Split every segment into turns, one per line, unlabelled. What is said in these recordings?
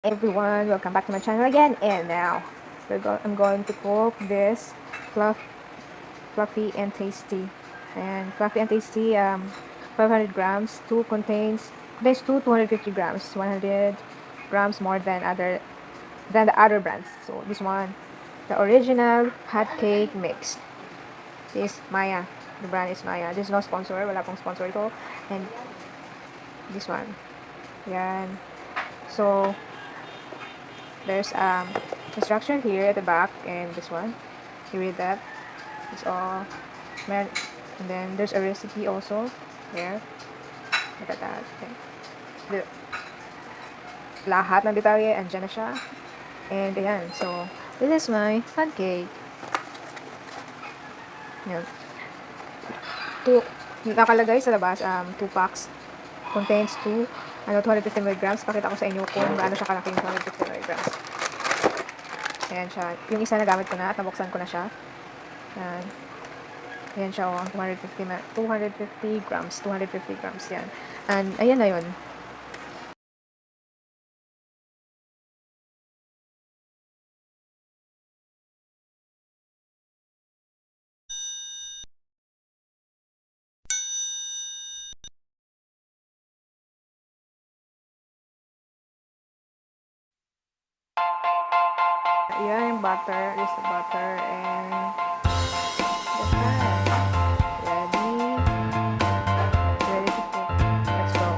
Everyone, welcome back to my channel again. And now I'm going to cook this fluff, fluffy and tasty. And fluffy and tasty, 500 grams. Two contains 250 grams, 100 grams more than the other brands. So this one, the original hotcake mix. This is Maya. The brand is Maya. This is no sponsor. Wala pong sponsor ito. And this one. Yan. So there's instruction here at the back, and this one, you read that. It's all and then there's a recipe also there. Look at that. Okay. The, lahat ng detalye andyan na siya. And ayan, so this is my pancake. Yan. Two, nakalagay sa labas, 2 packs. Contains 250 milligrams. Pakita ko sa inyo kung gaano siya kalaki yung 250 milligrams. Ayan siya. Yung isa na gamit ko na at nabuksan ko na siya. Ayan. Ayan siya, 250 grams. 250 grams yan. And ayan na yun. Ayan yung butter. Is the butter and the pan. Ready to cook. Let's go.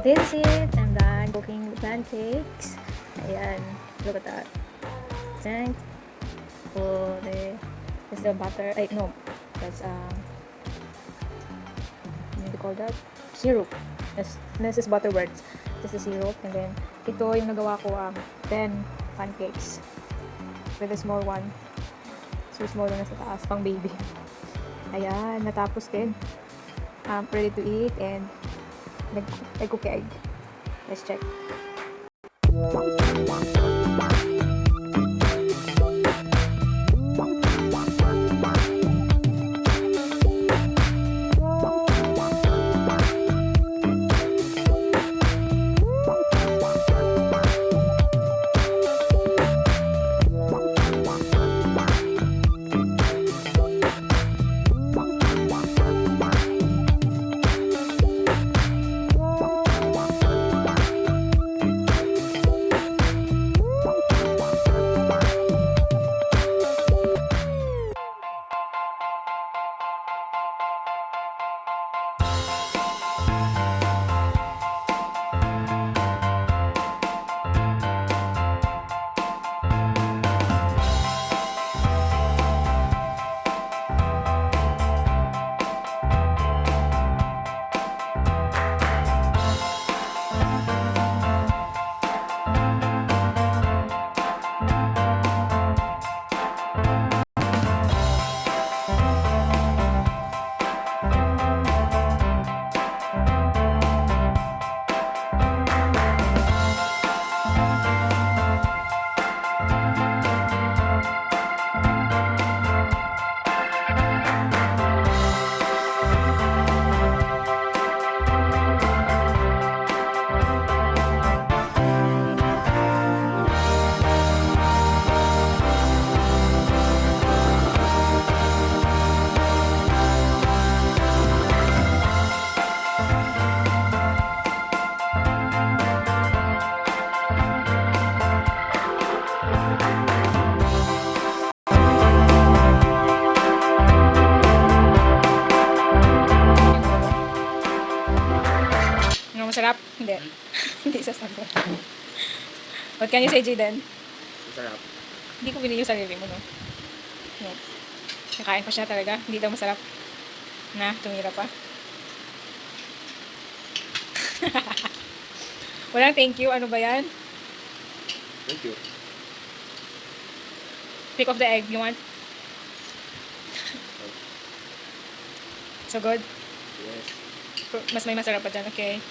This is it. I'm done cooking the pancakes. Ayan. Look at that. Thanks for this is the butter. Ay, no. That's what do you call that? Syrup. This is butterworts. This is syrup. And then, ito yung nagawa ko 10 pancakes. With a small one. So, small na sa taas. Pang baby. Ayan. Natapos din. Ready to eat. And, nag-cook egg. Let's check. Masarap? Hindi. Hindi sasabot. What can you say, Jaden?
Masarap.
Hindi ko binili yung sarili mo, no? No. Nakain pa siya talaga. Hindi daw masarap. Na, tumira pa. Walang thank you. Ano ba yan?
Thank you.
Pick off the egg. You want? So good?
Yes.
Mas may masarap pa dyan. Okay.